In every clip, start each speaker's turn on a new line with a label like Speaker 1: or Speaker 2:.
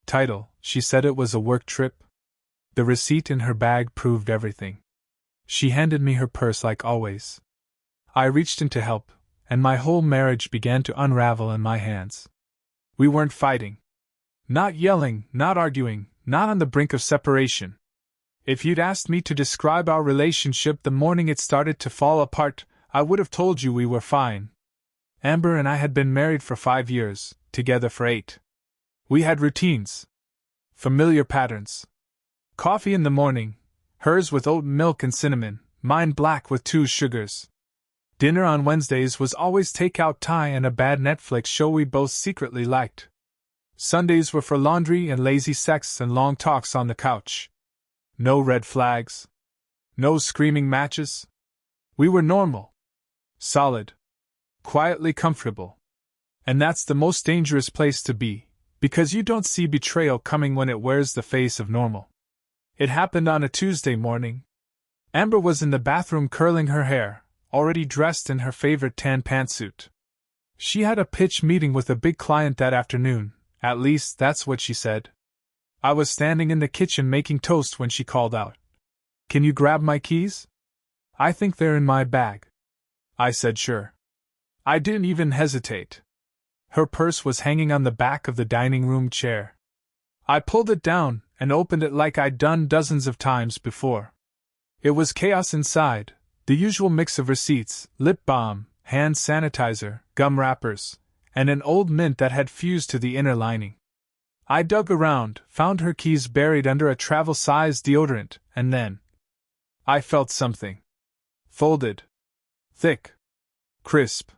Speaker 1: Title, she said it was a work trip. The receipt in her bag proved everything. She handed me her purse like always. I reached in to help, and my whole marriage began to unravel in my hands. We weren't fighting. Not yelling, not arguing, not on the brink of separation. If you'd asked me to describe our relationship the morning it started to fall apart, I would have told you we were fine. Amber and I had been married for 5 years, together for 8. We had routines. Familiar patterns. Coffee in the morning, hers with oat milk and cinnamon, mine black with 2 sugars. Dinner on Wednesdays was always take-out Thai and a bad Netflix show we both secretly liked. Sundays were for laundry and lazy sex and long talks on the couch. No red flags. No screaming matches. We were normal. Solid. Quietly comfortable. And that's the most dangerous place to be, because you don't see betrayal coming when it wears the face of normal. It happened on a Tuesday morning. Amber was in the bathroom curling her hair, already dressed in her favorite tan pantsuit. She had a pitch meeting with a big client that afternoon, at least that's what she said. I was standing in the kitchen making toast when she called out, "Can you grab my keys? I think they're in my bag." I said sure. I didn't even hesitate. Her purse was hanging on the back of the dining room chair. I pulled it down and opened it like I'd done dozens of times before. It was chaos inside, the usual mix of receipts, lip balm, hand sanitizer, gum wrappers, and an old mint that had fused to the inner lining. I dug around, found her keys buried under a travel-sized deodorant, and then I felt something. Folded. Thick. Crisp.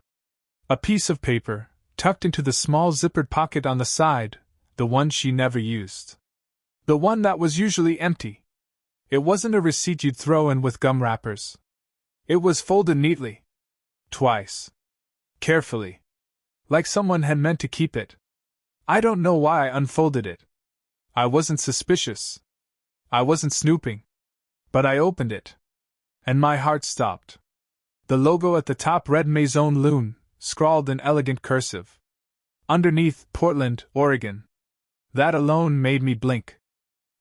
Speaker 1: A piece of paper, tucked into the small zippered pocket on the side, the one she never used. The one that was usually empty. It wasn't a receipt you'd throw in with gum wrappers. It was folded neatly. Twice. Carefully. Like someone had meant to keep it. I don't know why I unfolded it. I wasn't suspicious. I wasn't snooping. But I opened it. And my heart stopped. The logo at the top read Maison Lune, scrawled in elegant cursive. Underneath, Portland, Oregon. That alone made me blink.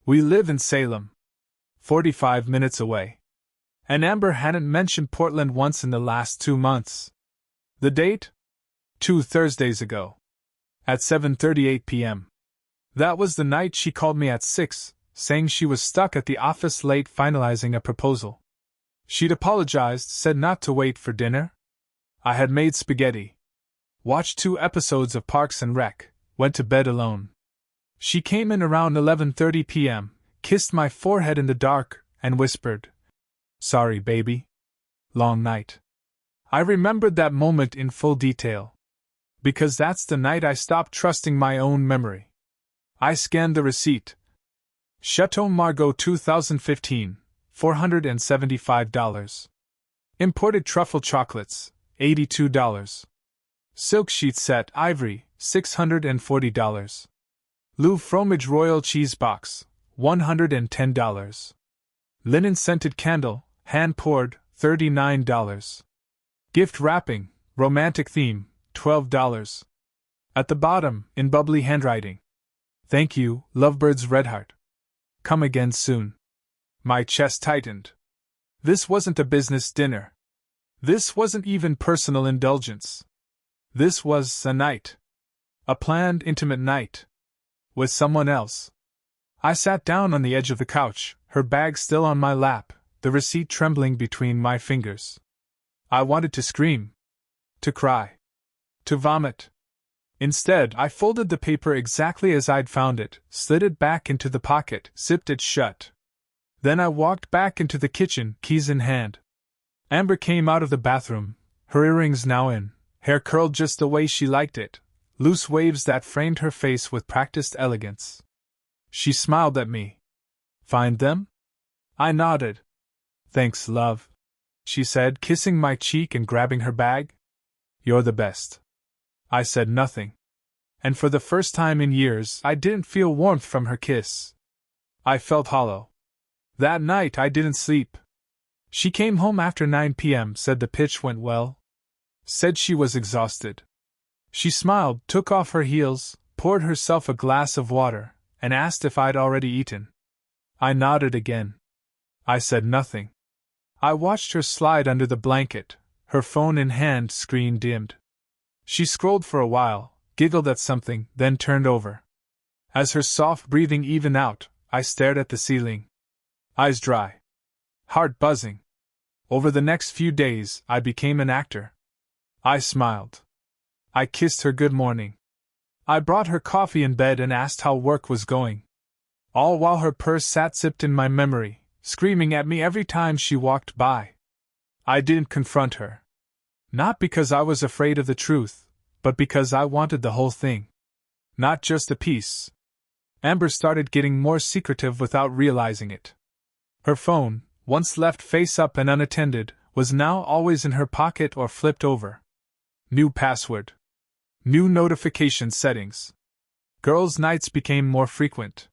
Speaker 1: We live in Salem. 45 minutes away. And Amber hadn't mentioned Portland once in the last 2 months. The date? 2 Thursdays ago. At 7:38 p.m. That was the night she called me at 6, saying she was stuck at the office late finalizing a proposal. She'd apologized, said not to wait for dinner. I had made spaghetti. Watched 2 episodes of Parks and Rec, went to bed alone. She came in around 11:30 p.m., kissed my forehead in the dark, and whispered, "Sorry, baby. Long night." I remembered that moment in full detail. Because that's the night I stopped trusting my own memory. I scanned the receipt. Chateau Margaux 2015, $475. Imported truffle chocolates, $82. Silk sheet set ivory, $640. Louvre fromage royal cheese box, $110. Linen scented candle, hand poured, $39. Gift wrapping, romantic theme, $12. At the bottom, in bubbly handwriting, "Thank you, Lovebirds Redheart. Come again soon." My chest tightened. This wasn't a business dinner. This wasn't even personal indulgence. This was a night. A planned, intimate night. With someone else. I sat down on the edge of the couch, her bag still on my lap, the receipt trembling between my fingers. I wanted to scream. To cry. To vomit. Instead, I folded the paper exactly as I'd found it, slid it back into the pocket, zipped it shut. Then I walked back into the kitchen, keys in hand. Amber came out of the bathroom, her earrings now in, hair curled just the way she liked it, loose waves that framed her face with practiced elegance. She smiled at me. "Find them?" I nodded. "Thanks, love," she said, kissing my cheek and grabbing her bag. "You're the best." I said nothing. And for the first time in years, I didn't feel warmth from her kiss. I felt hollow. That night I didn't sleep. She came home after 9 p.m., said the pitch went well. Said she was exhausted. She smiled, took off her heels, poured herself a glass of water, and asked if I'd already eaten. I nodded again. I said nothing. I watched her slide under the blanket, her phone in hand, screen dimmed. She scrolled for a while, giggled at something, then turned over. As her soft breathing evened out, I stared at the ceiling. Eyes dry. Heart buzzing. Over the next few days, I became an actor. I smiled. I kissed her good morning. I brought her coffee in bed and asked how work was going. All while her purse sat zipped in my memory, screaming at me every time she walked by. I didn't confront her. Not because I was afraid of the truth, but because I wanted the whole thing. Not just a piece. Amber started getting more secretive without realizing it. Her phone, once left face up and unattended, was now always in her pocket or flipped over. New password. New notification settings. Girls' nights became more frequent.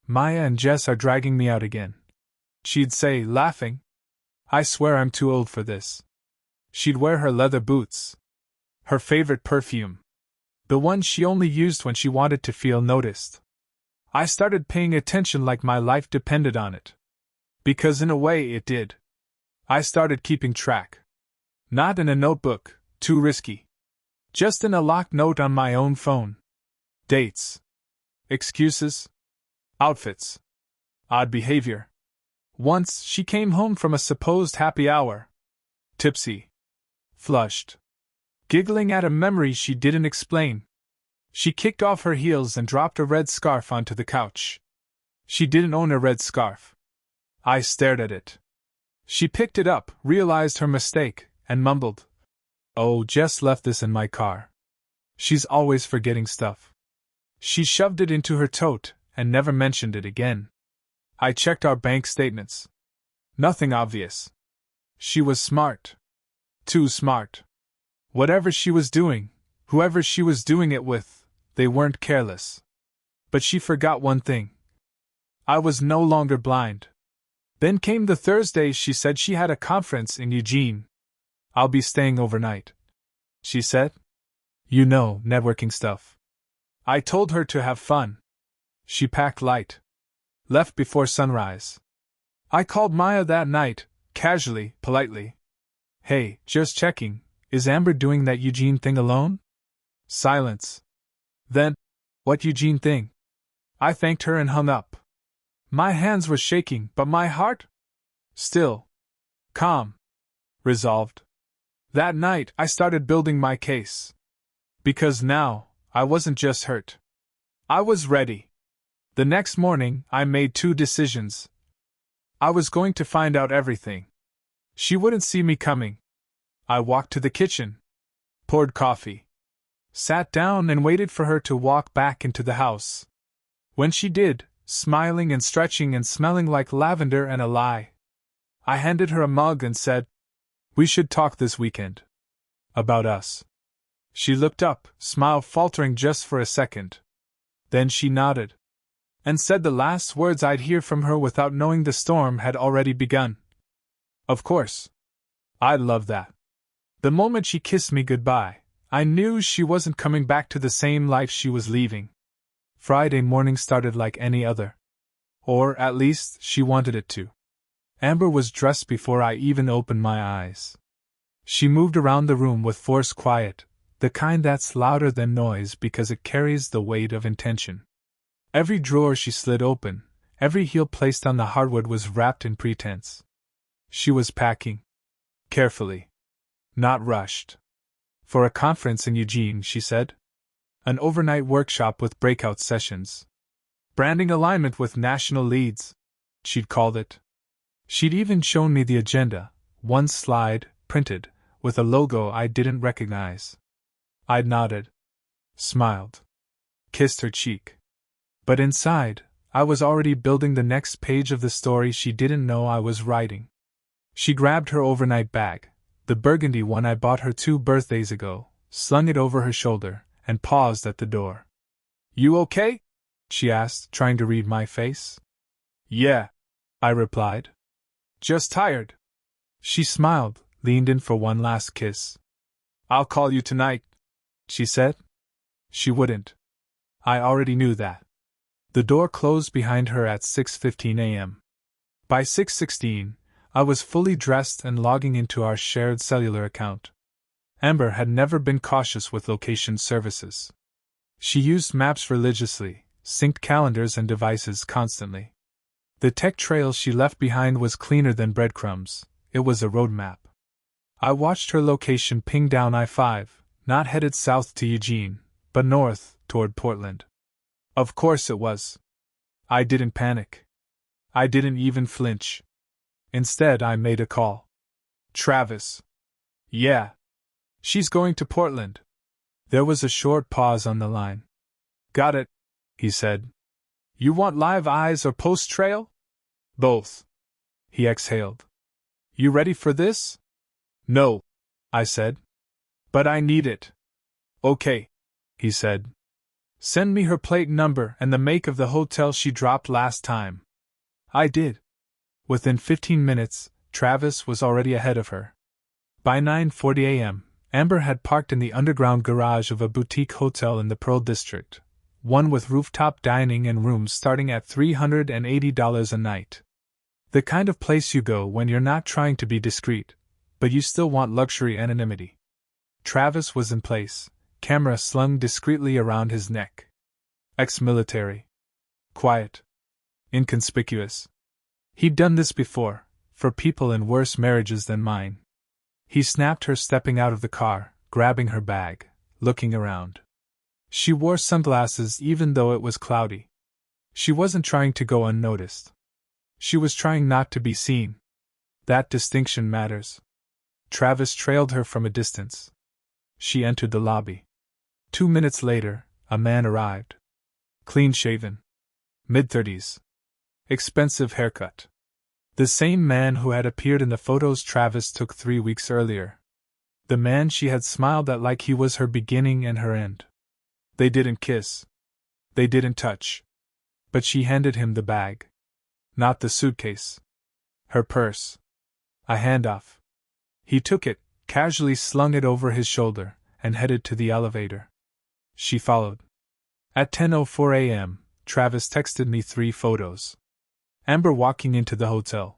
Speaker 1: Maya and Jess are dragging me out again. She'd say, laughing. I swear I'm too old for this. She'd wear her leather boots. Her favorite perfume. The one she only used when she wanted to feel noticed. I started paying attention like my life depended on it. Because in a way it did. I started keeping track. Not in a notebook, too risky. Just in a locked note on my own phone. Dates. Excuses. Outfits. Odd behavior. Once, she came home from a supposed happy hour. Tipsy. Flushed. Giggling at a memory she didn't explain. She kicked off her heels and dropped a red scarf onto the couch. She didn't own a red scarf. I stared at it. She picked it up, realized her mistake, and mumbled, "Oh, Jess left this in my car. She's always forgetting stuff." She shoved it into her tote and never mentioned it again. I checked our bank statements. Nothing obvious. She was smart. Too smart. Whatever she was doing, whoever she was doing it with, they weren't careless. But she forgot one thing. I was no longer blind. Then came the Thursday she said she had a conference in Eugene. "I'll be staying overnight," she said. "You know, networking stuff." I told her to have fun. She packed light. Left before sunrise. I called Maya that night, casually, politely. "Hey, just checking, is Amber doing that Eugene thing alone?" Silence. Then, "What Eugene thing?" I thanked her and hung up. My hands were shaking, but my heart? Still. Calm. Resolved. That night, I started building my case. Because now, I wasn't just hurt. I was ready. The next morning, I made 2 decisions. I was going to find out everything. She wouldn't see me coming. I walked to the kitchen. Poured coffee. Sat down and waited for her to walk back into the house. When she did, smiling and stretching and smelling like lavender and a lie, I handed her a mug and said, "We should talk this weekend. About us." She looked up, smile faltering just for a second. Then she nodded. And said the last words I'd hear from her without knowing the storm had already begun. Of course. I'd love that. The moment she kissed me goodbye, I knew she wasn't coming back to the same life she was leaving. Friday morning started like any other. Or, at least, she wanted it to. Amber was dressed before I even opened my eyes. She moved around the room with forced quiet, the kind that's louder than noise because it carries the weight of intention. Every drawer she slid open, every heel placed on the hardwood was wrapped in pretense. She was packing. Carefully. Not rushed. For a conference in Eugene, she said. An overnight workshop with breakout sessions. Branding alignment with national leads, she'd called it. She'd even shown me the agenda, one slide, printed, with a logo I didn't recognize. I'd nodded. Smiled. Kissed her cheek. But inside, I was already building the next page of the story she didn't know I was writing. She grabbed her overnight bag, the burgundy one I bought her 2 birthdays ago, slung it over her shoulder, and paused at the door. "You okay?" she asked, trying to read my face. "Yeah," I replied. "Just tired." She smiled, leaned in for one last kiss. "I'll call you tonight," she said. She wouldn't. I already knew that. The door closed behind her at 6:15 a.m. By 6:16, I was fully dressed and logging into our shared cellular account. Amber had never been cautious with location services. She used maps religiously, synced calendars and devices constantly. The tech trail she left behind was cleaner than breadcrumbs. It was a roadmap. I watched her location ping down I-5, not headed south to Eugene, but north, toward Portland. Of course it was. I didn't panic. I didn't even flinch. Instead, I made a call. Travis. Yeah. She's going to Portland. There was a short pause on the line. Got it, he said. You want live eyes or post-trail? Both. He exhaled. You ready for this? No, I said. But I need it. Okay, he said. Send me her plate number and the make of the hotel she dropped last time. I did. Within 15 minutes, Travis was already ahead of her. By 9:40 a.m., Amber had parked in the underground garage of a boutique hotel in the Pearl District, one with rooftop dining and rooms starting at $380 a night. The kind of place you go when you're not trying to be discreet, but you still want luxury anonymity. Travis was in place, camera slung discreetly around his neck. Ex-military. Quiet. Inconspicuous. He'd done this before, for people in worse marriages than mine. He snapped her stepping out of the car, grabbing her bag, looking around. She wore sunglasses even though it was cloudy. She wasn't trying to go unnoticed. She was trying not to be seen. That distinction matters. Travis trailed her from a distance. She entered the lobby. 2 minutes later, a man arrived. Clean-shaven. Mid-30s. Expensive haircut. The same man who had appeared in the photos Travis took 3 weeks earlier. The man she had smiled at like he was her beginning and her end. They didn't kiss. They didn't touch. But she handed him the bag. Not the suitcase. Her purse. A handoff. He took it, casually slung it over his shoulder, and headed to the elevator. She followed. At 10:04 a.m., Travis texted me 3 photos. Amber walking into the hotel.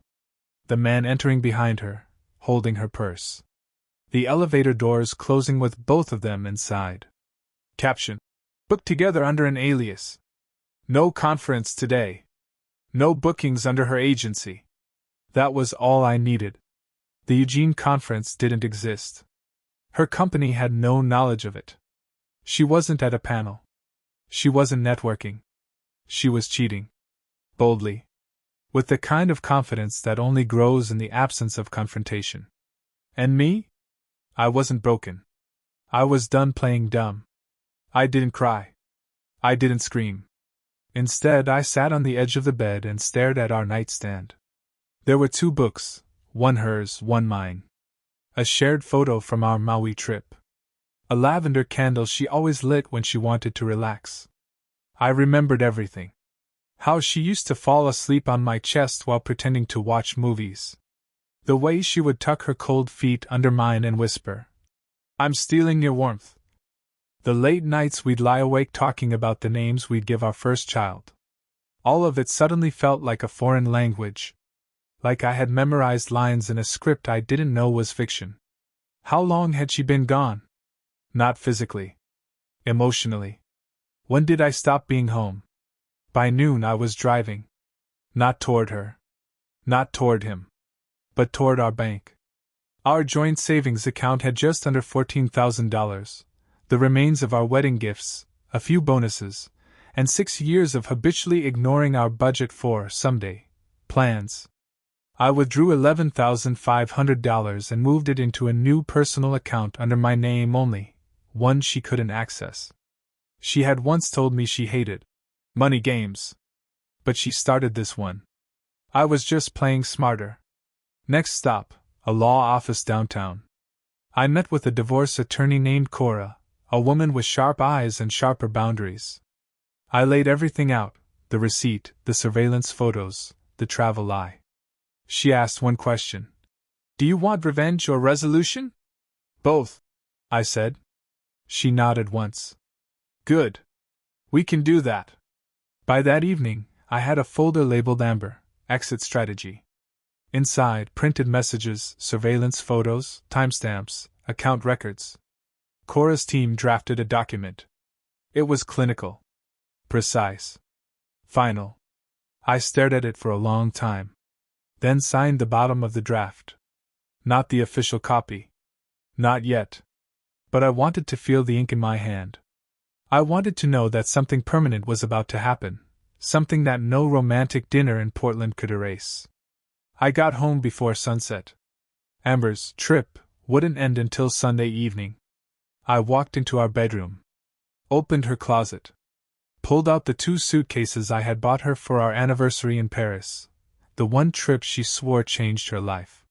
Speaker 1: The man entering behind her, holding her purse. The elevator doors closing with both of them inside. Caption. Booked together under an alias. No conference today. No bookings under her agency. That was all I needed. The Eugene conference didn't exist. Her company had no knowledge of it. She wasn't at a panel. She wasn't networking. She was cheating. Boldly. With the kind of confidence that only grows in the absence of confrontation. And me? I wasn't broken. I was done playing dumb. I didn't cry. I didn't scream. Instead, I sat on the edge of the bed and stared at our nightstand. There were 2 books, one hers, one mine. A shared photo from our Maui trip. A lavender candle she always lit when she wanted to relax. I remembered everything. How she used to fall asleep on my chest while pretending to watch movies. The way she would tuck her cold feet under mine and whisper, "I'm stealing your warmth." The late nights we'd lie awake talking about the names we'd give our first child. All of it suddenly felt like a foreign language. Like I had memorized lines in a script I didn't know was fiction. How long had she been gone? Not physically. Emotionally. When did I stop being home? By noon I was driving. Not toward her. Not toward him. But toward our bank. Our joint savings account had just under $14,000, the remains of our wedding gifts, a few bonuses, and 6 years of habitually ignoring our budget for someday plans. I withdrew $11,500 and moved it into a new personal account under my name only, one she couldn't access. She had once told me she hated money games. But she started this one. I was just playing smarter. Next stop, a law office downtown. I met with a divorce attorney named Cora, a woman with sharp eyes and sharper boundaries. I laid everything out, the receipt, the surveillance photos, the travel lie. She asked one question. "Do you want revenge or resolution?" "Both," I said. She nodded once. "Good. We can do that." By that evening, I had a folder labeled Amber, Exit Strategy. Inside, printed messages, surveillance photos, timestamps, account records. Cora's team drafted a document. It was clinical. Precise. Final. I stared at it for a long time. Then signed the bottom of the draft. Not the official copy. Not yet. But I wanted to feel the ink in my hand. I wanted to know that something permanent was about to happen, something that no romantic dinner in Portland could erase. I got home before sunset. Amber's trip wouldn't end until Sunday evening. I walked into our bedroom, opened her closet, pulled out the 2 suitcases I had bought her for our anniversary in Paris, the one trip she swore changed her life.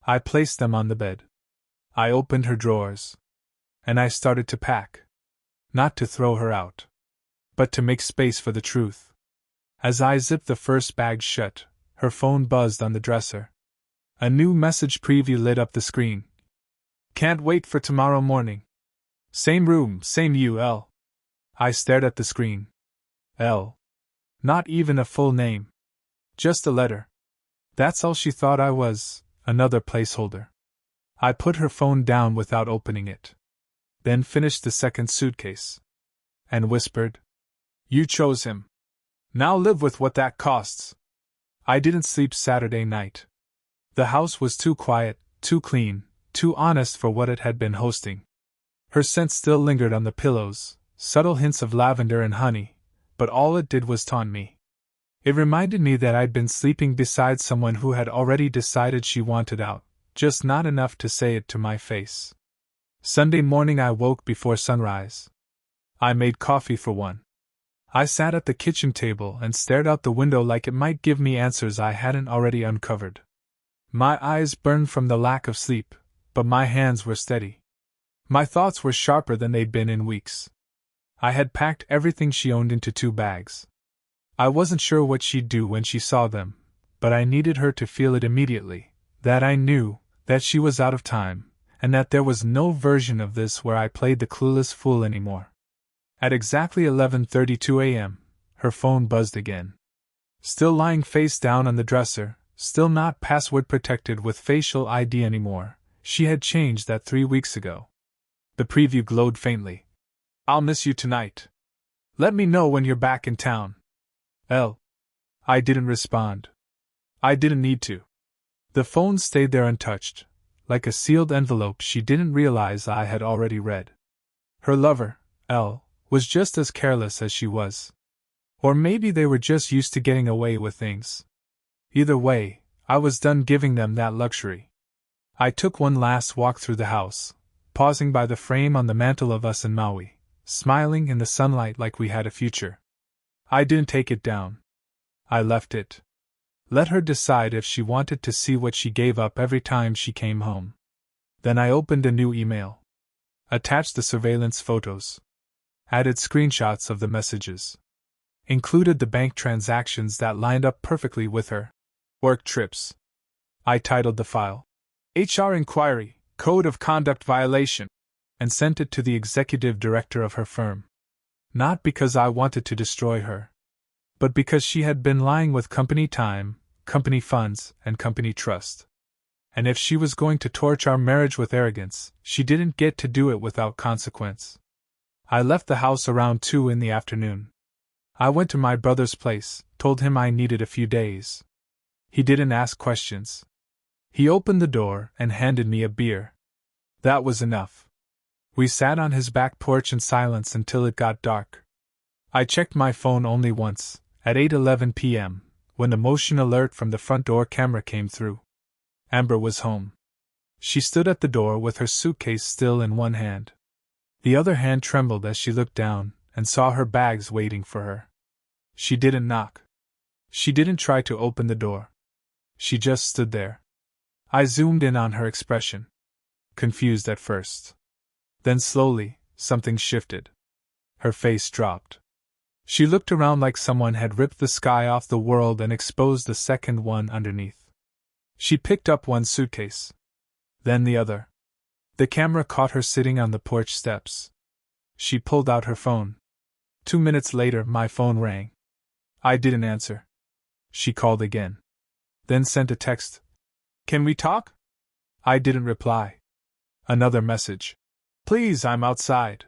Speaker 1: I placed them on the bed. I opened her drawers. And I started to pack. Not to throw her out, but to make space for the truth. As I zipped the first bag shut, her phone buzzed on the dresser. A new message preview lit up the screen. Can't wait for tomorrow morning. Same room, same you, L. I stared at the screen. L. Not even a full name. Just a letter. That's all she thought I was, another placeholder. I put her phone down without opening it. Then finished the second suitcase. And whispered, You chose him. Now live with what that costs. I didn't sleep Saturday night. The house was too quiet, too clean, too honest for what it had been hosting. Her scent still lingered on the pillows, subtle hints of lavender and honey, but all it did was taunt me. It reminded me that I'd been sleeping beside someone who had already decided she wanted out, just not enough to say it to my face. Sunday morning I woke before sunrise. I made coffee for one. I sat at the kitchen table and stared out the window like it might give me answers I hadn't already uncovered. My eyes burned from the lack of sleep, but my hands were steady. My thoughts were sharper than they'd been in weeks. I had packed everything she owned into 2 bags. I wasn't sure what she'd do when she saw them, but I needed her to feel it immediately, that I knew that she was out of time, and that there was no version of this where I played the clueless fool anymore. At exactly 11:32 a.m., her phone buzzed again. Still lying face down on the dresser, still not password protected with facial ID anymore, she had changed that 3 weeks ago. The preview glowed faintly. I'll miss you tonight. Let me know when you're back in town. L. I didn't respond. I didn't need to. The phone stayed there untouched, like a sealed envelope she didn't realize I had already read. Her lover, L., was just as careless as she was. Or maybe they were just used to getting away with things. Either way, I was done giving them that luxury. I took one last walk through the house, pausing by the frame on the mantel of Us in Maui, smiling in the sunlight like we had a future. I didn't take it down. I left it. Let her decide if she wanted to see what she gave up every time she came home. Then I opened a new email. Attached the surveillance photos. Added screenshots of the messages. Included the bank transactions that lined up perfectly with her work trips. I titled the file, HR Inquiry, Code of Conduct Violation, and sent it to the executive director of her firm. Not because I wanted to destroy her, but because she had been lying with company time, company funds, and company trust. And if she was going to torch our marriage with arrogance, she didn't get to do it without consequence. I left the house around 2 in the afternoon. I went to my brother's place, told him I needed a few days. He didn't ask questions. He opened the door and handed me a beer. That was enough. We sat on his back porch in silence until it got dark. I checked my phone only once, at 8:11 p.m., when the motion alert from the front door camera came through. Amber was home. She stood at the door with her suitcase still in one hand. The other hand trembled as she looked down and saw her bags waiting for her. She didn't knock. She didn't try to open the door. She just stood there. I zoomed in on her expression. Confused at first. Then slowly, something shifted. Her face dropped. She looked around like someone had ripped the sky off the world and exposed the second one underneath. She picked up one suitcase. Then the other. The camera caught her sitting on the porch steps. She pulled out her phone. 2 minutes later, my phone rang. I didn't answer. She called again. Then sent a text. Can we talk? I didn't reply. Another message. Please, I'm outside.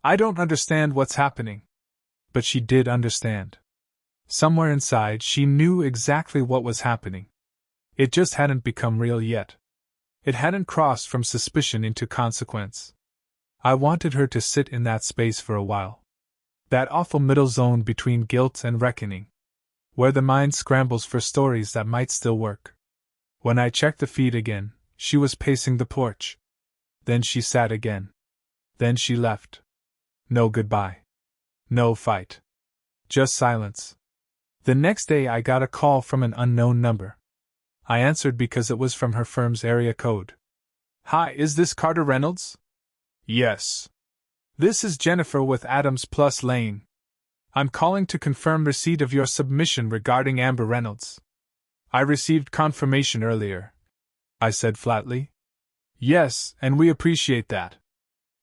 Speaker 1: I don't understand what's happening. But she did understand. Somewhere inside, she knew exactly what was happening. It just hadn't become real yet. It hadn't crossed from suspicion into consequence. I wanted her to sit in that space for a while. That awful middle zone between guilt and reckoning, where the mind scrambles for stories that might still work. When I checked the feed again, she was pacing the porch. Then she sat again. Then she left. No goodbye. No fight. Just silence. The next day I got a call from an unknown number. I answered because it was from her firm's area code. Hi, is this Carter Reynolds? Yes. This is Jennifer with Adams Plus Lane. I'm calling to confirm receipt of your submission regarding Amber Reynolds. I received confirmation earlier, I said flatly. Yes, and we appreciate that.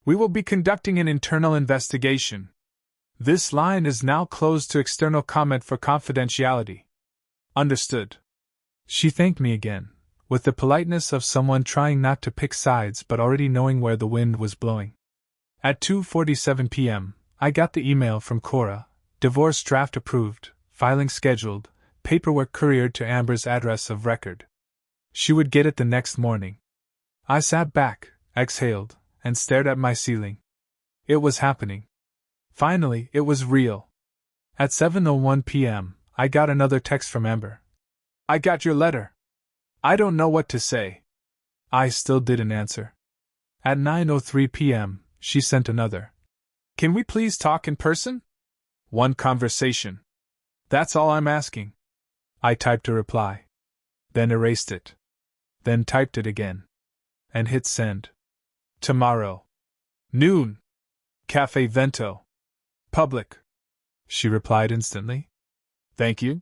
Speaker 1: We will be conducting an internal investigation. This line is now closed to external comment for confidentiality. Understood. She thanked me again, with the politeness of someone trying not to pick sides but already knowing where the wind was blowing. At 2:47 p.m., I got the email from Cora, divorce draft approved, filing scheduled, paperwork couriered to Amber's address of record. She would get it the next morning. I sat back, exhaled, and stared at my ceiling. It was happening. Finally, it was real. At 7:01 p.m., I got another text from Amber. I got your letter. I don't know what to say. I still didn't answer. At 9:03 p.m., she sent another. Can we please talk in person? One conversation. That's all I'm asking. I typed a reply. Then erased it. Then typed it again. And hit send. Tomorrow. Noon. Cafe Vento. Public. She replied instantly. Thank you.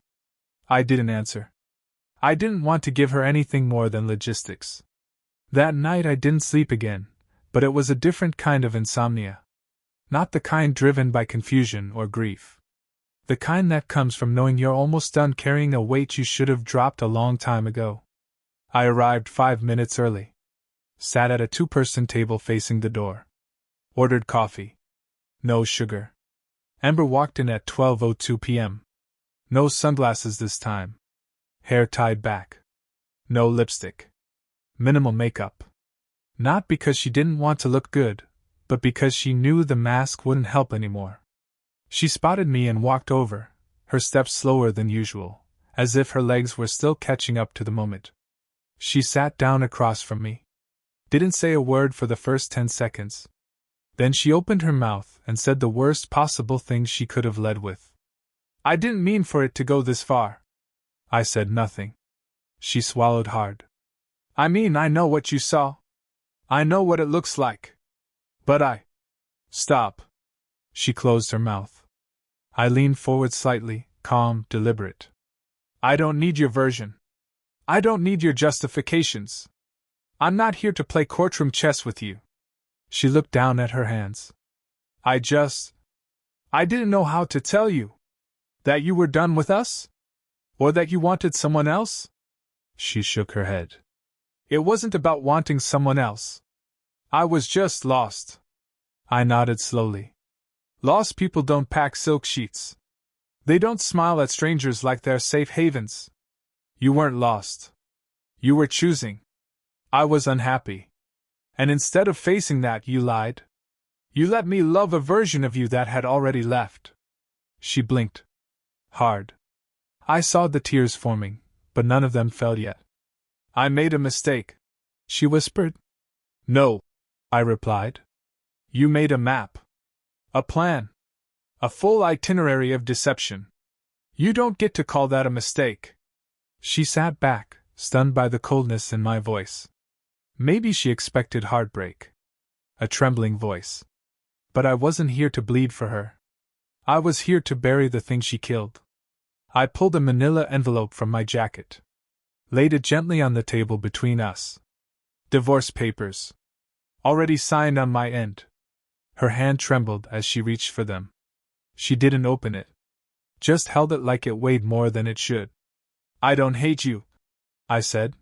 Speaker 1: I didn't answer. I didn't want to give her anything more than logistics. That night I didn't sleep again, but it was a different kind of insomnia. Not the kind driven by confusion or grief. The kind that comes from knowing you're almost done carrying a weight you should have dropped a long time ago. I arrived 5 minutes early. Sat at a 2-person table facing the door. Ordered coffee. No sugar. Amber walked in at 12:02 p.m. No sunglasses this time. Hair tied back. No lipstick. Minimal makeup. Not because she didn't want to look good, but because she knew the mask wouldn't help anymore. She spotted me and walked over, her steps slower than usual, as if her legs were still catching up to the moment. She sat down across from me. Didn't say a word for the first 10 seconds. Then she opened her mouth and said the worst possible thing she could have led with. I didn't mean for it to go this far. I said nothing. She swallowed hard. I mean, I know what you saw. I know what it looks like. But Stop. She closed her mouth. I leaned forward slightly, calm, deliberate. I don't need your version. I don't need your justifications. I'm not here to play courtroom chess with you. She looked down at her hands. I didn't know how to tell you. That you were done with us? Or that you wanted someone else? She shook her head. It wasn't about wanting someone else. I was just lost. I nodded slowly. Lost people don't pack silk sheets. They don't smile at strangers like they're safe havens. You weren't lost. You were choosing. I was unhappy. And instead of facing that, you lied. You let me love a version of you that had already left. She blinked. Hard. I saw the tears forming, but none of them fell yet. I made a mistake, she whispered. No, I replied. You made a map. A plan. A full itinerary of deception. You don't get to call that a mistake. She sat back, stunned by the coldness in my voice. Maybe she expected heartbreak. A trembling voice. But I wasn't here to bleed for her. I was here to bury the thing she killed. I pulled a manila envelope from my jacket. Laid it gently on the table between us. Divorce papers. Already signed on my end. Her hand trembled as she reached for them. She didn't open it. just held it like it weighed more than it should. I don't hate you, I said.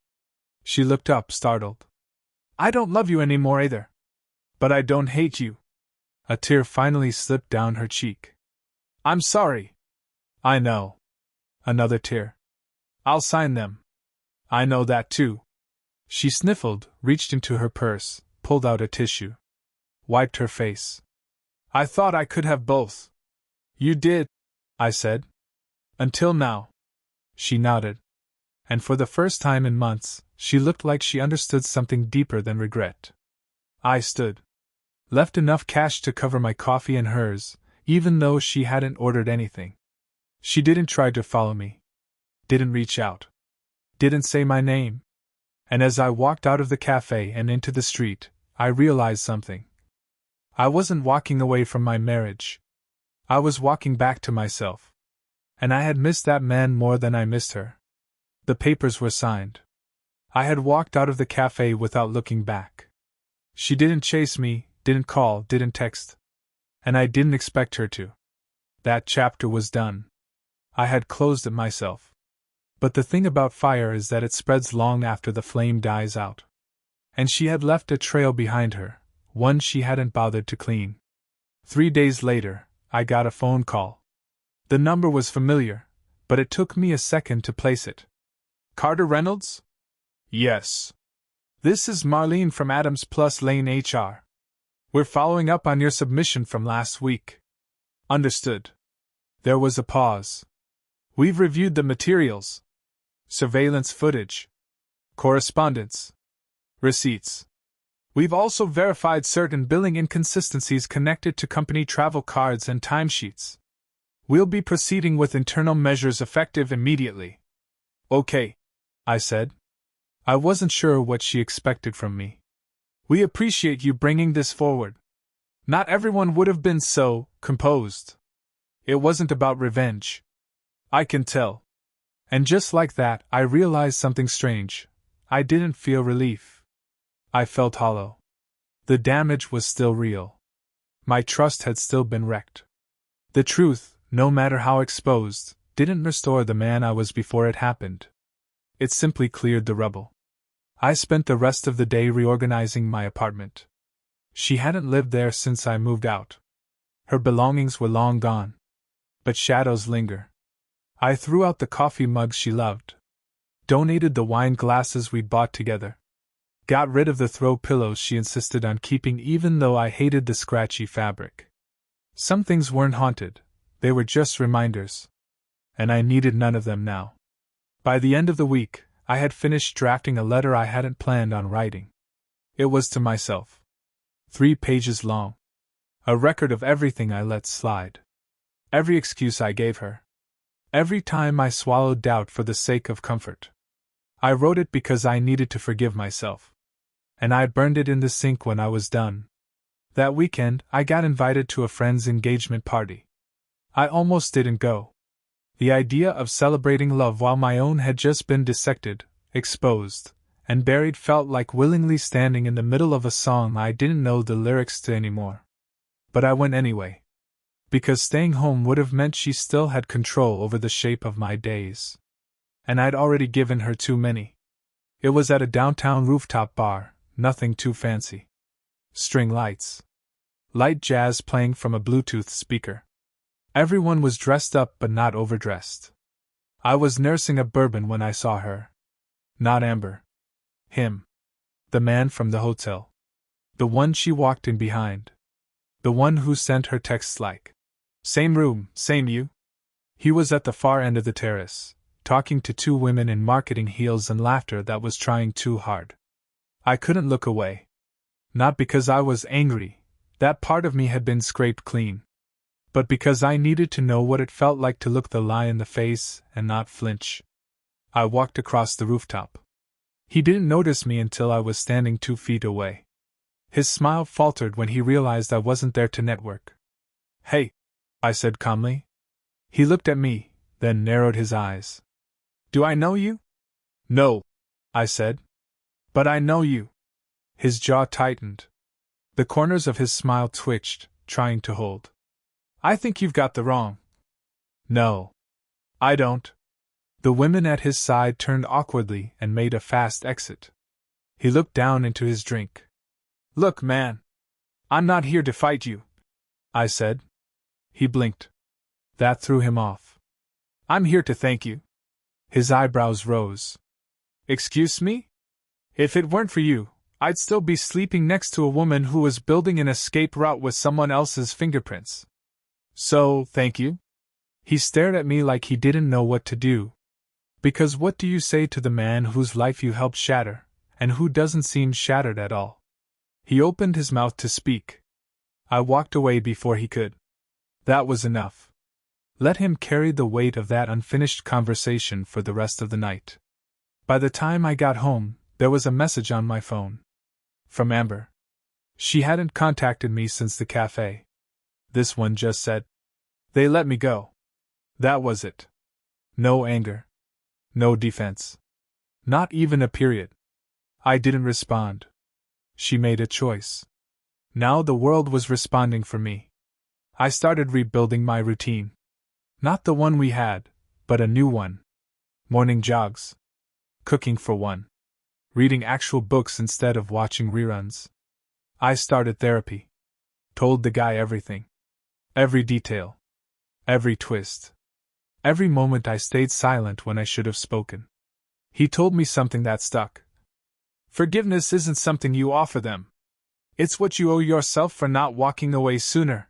Speaker 1: She looked up, startled. I don't love you anymore either. But I don't hate you. A tear finally slipped down her cheek. I'm sorry. I know. Another tear. I'll sign them. I know that too. She sniffled, reached into her purse, pulled out a tissue. Wiped her face. I thought I could have both. You did, I said. Until now. She nodded. And for the first time in months, she looked like she understood something deeper than regret. I stood. Left enough cash to cover my coffee and hers, even though she hadn't ordered anything. She didn't try to follow me. Didn't reach out. Didn't say my name. And as I walked out of the cafe and into the street, I realized something. I wasn't walking away from my marriage. I was walking back to myself. And I had missed that man more than I missed her. The papers were signed. I had walked out of the cafe without looking back. She didn't chase me, didn't call, didn't text. And I didn't expect her to. That chapter was done. I had closed it myself. But the thing about fire is that it spreads long after the flame dies out. And she had left a trail behind her, one she hadn't bothered to clean. 3 days later, I got a phone call. The number was familiar, but it took me a second to place it. Carter Reynolds? Yes. This is Marlene from Adams Plus Lane HR. We're following up on your submission from last week. Understood. There was a pause. We've reviewed the materials. Surveillance footage. Correspondence. Receipts. We've also verified certain billing inconsistencies connected to company travel cards and timesheets. We'll be proceeding with internal measures effective immediately. Okay, I said. I wasn't sure what she expected from me. We appreciate you bringing this forward. Not everyone would have been so composed. It wasn't about revenge. I can tell. And just like that, I realized something strange. I didn't feel relief. I felt hollow. The damage was still real. My trust had still been wrecked. The truth, no matter how exposed, didn't restore the man I was before it happened. It simply cleared the rubble. I spent the rest of the day reorganizing my apartment. She hadn't lived there since I moved out. Her belongings were long gone. But shadows linger. I threw out the coffee mugs she loved. Donated the wine glasses we'd bought together. Got rid of the throw pillows she insisted on keeping even though I hated the scratchy fabric. Some things weren't haunted, they were just reminders. And I needed none of them now. By the end of the week, I had finished drafting a letter I hadn't planned on writing. It was to myself. 3 pages long. A record of everything I let slide. Every excuse I gave her. Every time I swallowed doubt for the sake of comfort. I wrote it because I needed to forgive myself. And I burned it in the sink when I was done. That weekend, I got invited to a friend's engagement party. I almost didn't go. The idea of celebrating love while my own had just been dissected, exposed, and buried felt like willingly standing in the middle of a song I didn't know the lyrics to anymore. But I went anyway. Because staying home would have meant she still had control over the shape of my days. And I'd already given her too many. It was at a downtown rooftop bar, nothing too fancy. String lights. Light jazz playing from a Bluetooth speaker. Everyone was dressed up but not overdressed. I was nursing a bourbon when I saw her. Not Amber. Him. The man from the hotel. The one she walked in behind. The one who sent her texts like, "Same room, same you." He was at the far end of the terrace, talking to 2 women in marketing heels and laughter that was trying too hard. I couldn't look away. Not because I was angry, that part of me had been scraped clean. But because I needed to know what it felt like to look the lie in the face and not flinch. I walked across the rooftop. He didn't notice me until I was standing 2 feet away. His smile faltered when he realized I wasn't there to network. "Hey," I said calmly. He looked at me, then narrowed his eyes. "Do I know you?" "No," I said. "But I know you." His jaw tightened. The corners of his smile twitched, trying to hold. "I think you've got the wrong No. I don't. The women at his side turned awkwardly and made a fast exit. He looked down into his drink. Look, man. I'm not here to fight you, I said. He blinked. That threw him off. I'm here to thank you. His eyebrows rose. Excuse me? If it weren't for you, I'd still be sleeping next to a woman who was building an escape route with someone else's fingerprints. So, thank you? He stared at me like he didn't know what to do. Because what do you say to the man whose life you helped shatter, and who doesn't seem shattered at all? He opened his mouth to speak. I walked away before he could. That was enough. Let him carry the weight of that unfinished conversation for the rest of the night. By the time I got home, there was a message on my phone. From Amber. She hadn't contacted me since the cafe. This one just said, "They let me go." That was it. No anger. No defense. Not even a period. I didn't respond. She made a choice. Now the world was responding for me. I started rebuilding my routine. Not the one we had, but a new one. Morning jogs. Cooking for one. Reading actual books instead of watching reruns. I started therapy. Told the guy everything. Every detail. Every twist. Every moment I stayed silent when I should have spoken. He told me something that stuck. Forgiveness isn't something you offer them. It's what you owe yourself for not walking away sooner.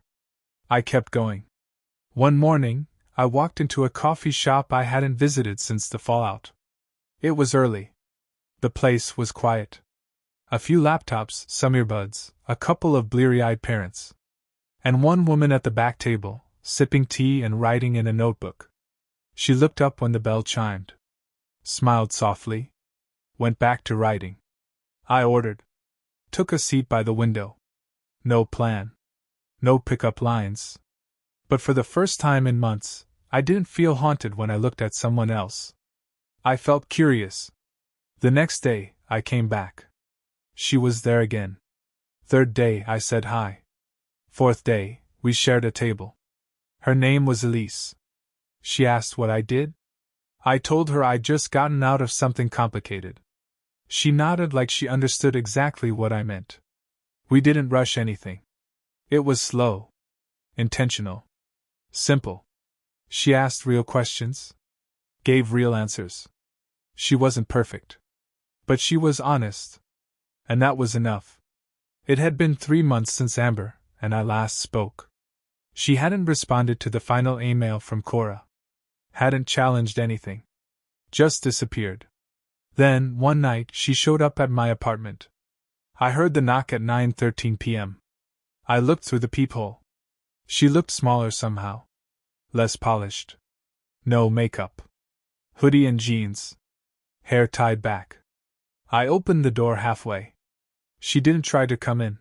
Speaker 1: I kept going. One morning, I walked into a coffee shop I hadn't visited since the fallout. It was early. The place was quiet. A few laptops, some earbuds, a couple of bleary-eyed parents. And one woman at the back table, sipping tea and writing in a notebook. She looked up when the bell chimed. Smiled softly. Went back to writing. I ordered. Took a seat by the window. No plan. No pickup lines. But for the first time in months, I didn't feel haunted when I looked at someone else. I felt curious. The next day, I came back. She was there again. Third day, I said hi. Fourth day, we shared a table. Her name was Elise. She asked what I did. I told her I'd just gotten out of something complicated. She nodded like she understood exactly what I meant. We didn't rush anything. It was slow. Intentional. Simple. She asked real questions. Gave real answers. She wasn't perfect. But she was honest. And that was enough. It had been 3 months since Amber and I last spoke. She hadn't responded to the final email from Cora. Hadn't challenged anything. Just disappeared. Then, one night, she showed up at my apartment. I heard the knock at 9:13 p.m. I looked through the peephole. She looked smaller somehow. Less polished. No makeup. Hoodie and jeans. Hair tied back. I opened the door halfway. She didn't try to come in.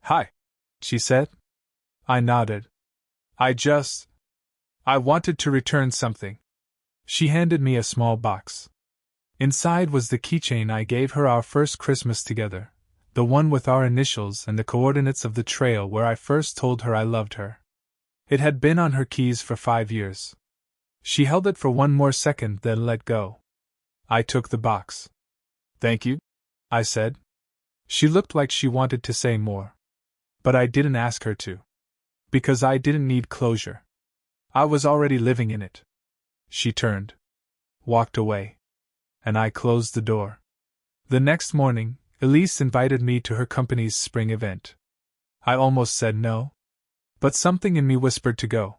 Speaker 1: Hi, she said. I nodded. I wanted to return something. She handed me a small box. Inside was the keychain I gave her our first Christmas together, the one with our initials and the coordinates of the trail where I first told her I loved her. It had been on her keys for 5 years. She held it for one more second, then let go. I took the box. Thank you, I said. She looked like she wanted to say more. But I didn't ask her to. Because I didn't need closure. I was already living in it. She turned. Walked away. And I closed the door. The next morning, Elise invited me to her company's spring event. I almost said no. But something in me whispered to go.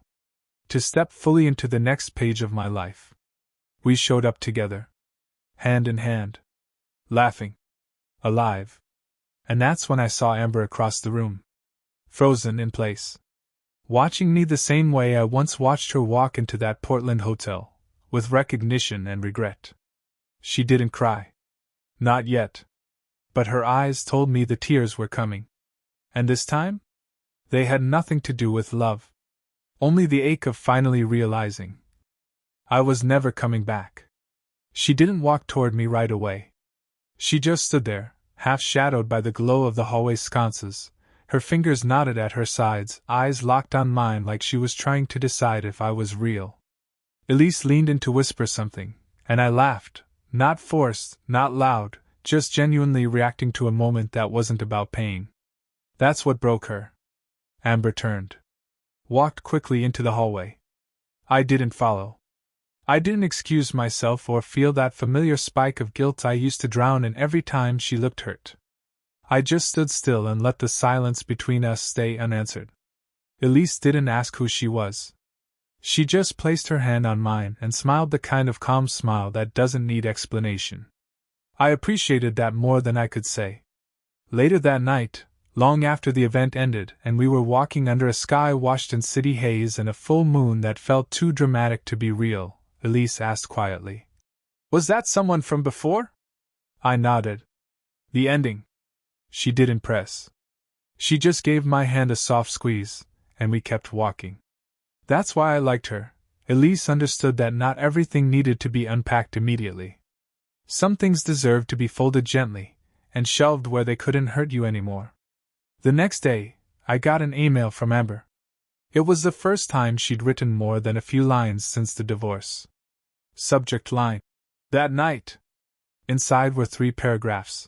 Speaker 1: To step fully into the next page of my life. We showed up together. Hand in hand. Laughing. Alive. And that's when I saw Amber across the room. Frozen in place. Watching me the same way I once watched her walk into that Portland hotel, with recognition and regret. She didn't cry. Not yet. But her eyes told me the tears were coming. And this time? They had nothing to do with love. Only the ache of finally realizing I was never coming back. She didn't walk toward me right away. She just stood there, half shadowed by the glow of the hallway sconces, her fingers knotted at her sides, eyes locked on mine like she was trying to decide if I was real. Elise leaned in to whisper something, and I laughed, not forced, not loud, just genuinely reacting to a moment that wasn't about pain. That's what broke her. Amber turned. Walked quickly into the hallway. I didn't follow. I didn't excuse myself or feel that familiar spike of guilt I used to drown in every time she looked hurt. I just stood still and let the silence between us stay unanswered. Elise didn't ask who she was. She just placed her hand on mine and smiled the kind of calm smile that doesn't need explanation. I appreciated that more than I could say. Later that night, long after the event ended and we were walking under a sky washed in city haze and a full moon that felt too dramatic to be real, Elise asked quietly, "Was that someone from before?" I nodded. The ending. She didn't press. She just gave my hand a soft squeeze, and we kept walking. That's why I liked her. Elise understood that not everything needed to be unpacked immediately. Some things deserved to be folded gently, and shelved where they couldn't hurt you anymore. The next day, I got an email from Amber. It was the first time she'd written more than a few lines since the divorce. Subject line: That night. Inside were 3 paragraphs.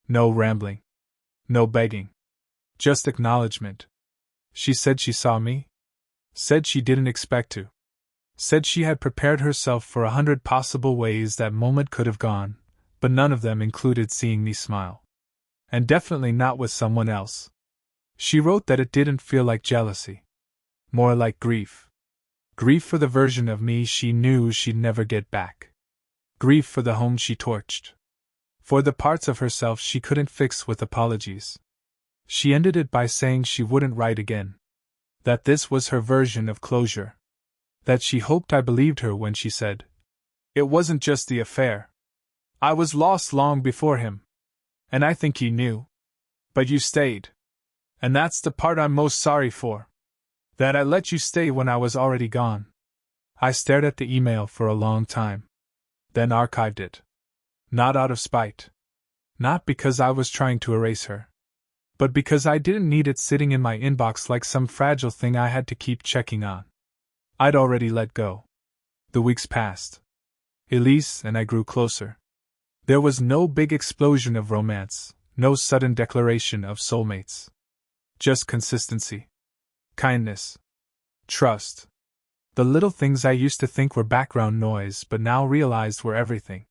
Speaker 1: No rambling. No begging. Just acknowledgement. She said she saw me. Said she didn't expect to. Said she had prepared herself for 100 possible ways that moment could have gone, but none of them included seeing me smile. And definitely not with someone else. She wrote that it didn't feel like jealousy. More like grief. Grief for the version of me she knew she'd never get back. Grief for the home she torched. For the parts of herself she couldn't fix with apologies. She ended it by saying she wouldn't write again. That this was her version of closure. That she hoped I believed her when she said, "It wasn't just the affair. I was lost long before him. And I think he knew. But you stayed. And that's the part I'm most sorry for. That I let you stay when I was already gone." I stared at the email for a long time. Then archived it. Not out of spite. Not because I was trying to erase her. But because I didn't need it sitting in my inbox like some fragile thing I had to keep checking on. I'd already let go. The weeks passed. Elise and I grew closer. There was no big explosion of romance, no sudden declaration of soulmates. Just consistency. Kindness. Trust. The little things I used to think were background noise but now realized were everything.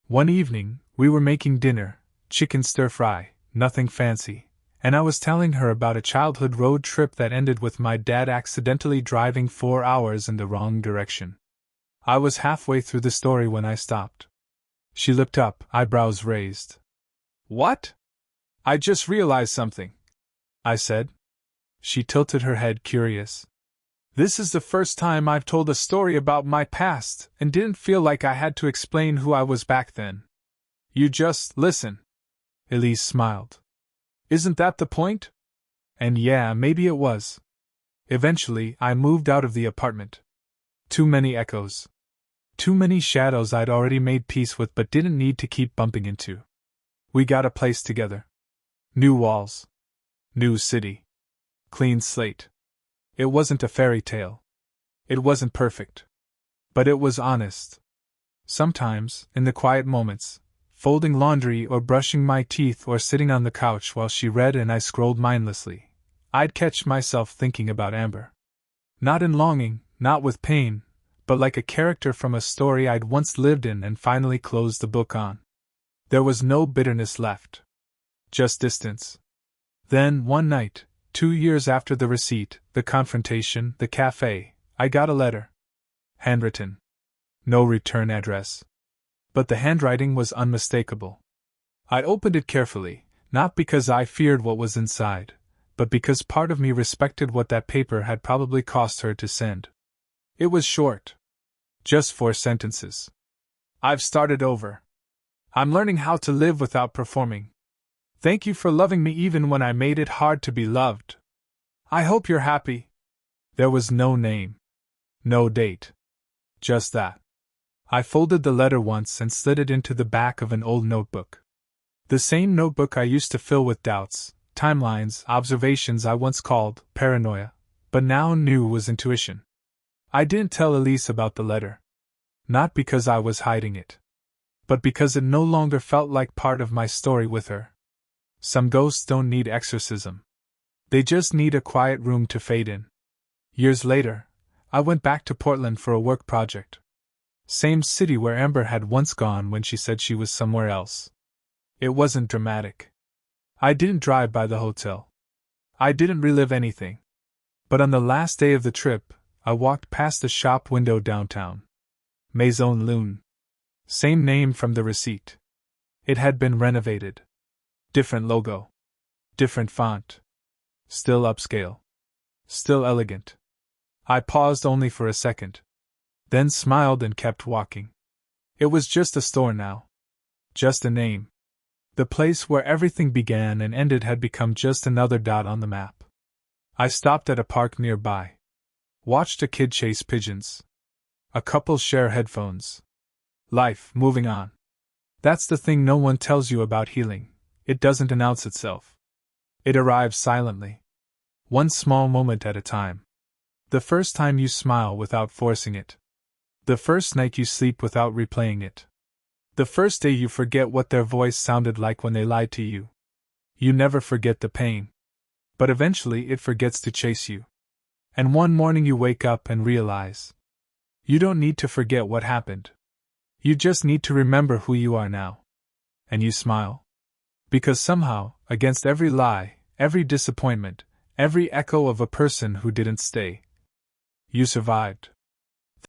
Speaker 1: One evening, we were making dinner, chicken stir-fry, nothing fancy, and I was telling her about a childhood road trip that ended with my dad accidentally driving 4 hours in the wrong direction. I was halfway through the story when I stopped. She looked up, eyebrows raised. "What?" "I just realized something," I said. She tilted her head, curious. "This is the first time I've told a story about my past and didn't feel like I had to explain who I was back then. You just listen." Elise smiled. "Isn't that the point?" And yeah, maybe it was. Eventually, I moved out of the apartment. Too many echoes. Too many shadows I'd already made peace with but didn't need to keep bumping into. We got a place together. New walls. New city. Clean slate. It wasn't a fairy tale. It wasn't perfect. But it was honest. Sometimes, in the quiet moments, folding laundry or brushing my teeth or sitting on the couch while she read and I scrolled mindlessly, I'd catch myself thinking about Amber. Not in longing, not with pain, but like a character from a story I'd once lived in and finally closed the book on. There was no bitterness left. Just distance. Then, one night, 2 years after the receipt, the confrontation, the cafe, I got a letter. Handwritten. No return address. But the handwriting was unmistakable. I opened it carefully, not because I feared what was inside, but because part of me respected what that paper had probably cost her to send. It was short. Just 4 sentences. "I've started over. I'm learning how to live without performing. Thank you for loving me even when I made it hard to be loved. I hope you're happy." There was no name. No date. Just that. I folded the letter once and slid it into the back of an old notebook. The same notebook I used to fill with doubts, timelines, observations I once called paranoia, but now knew was intuition. I didn't tell Elise about the letter. Not because I was hiding it, but because it no longer felt like part of my story with her. Some ghosts don't need exorcism. They just need a quiet room to fade in. Years later, I went back to Portland for a work project. Same city where Amber had once gone when she said she was somewhere else. It wasn't dramatic. I didn't drive by the hotel. I didn't relive anything. But on the last day of the trip, I walked past the shop window downtown. Maison Lune. Same name from the receipt. It had been renovated. Different logo. Different font. Still upscale. Still elegant. I paused only for a second. Then smiled and kept walking. It was just a store now. Just a name. The place where everything began and ended had become just another dot on the map. I stopped at a park nearby. Watched a kid chase pigeons. A couple share headphones. Life moving on. That's the thing no one tells you about healing. It doesn't announce itself. It arrives silently. One small moment at a time. The first time you smile without forcing it. The first night you sleep without replaying it. The first day you forget what their voice sounded like when they lied to you. You never forget the pain. But eventually it forgets to chase you. And one morning you wake up and realize. You don't need to forget what happened. You just need to remember who you are now. And you smile. Because somehow, against every lie, every disappointment, every echo of a person who didn't stay, you survived.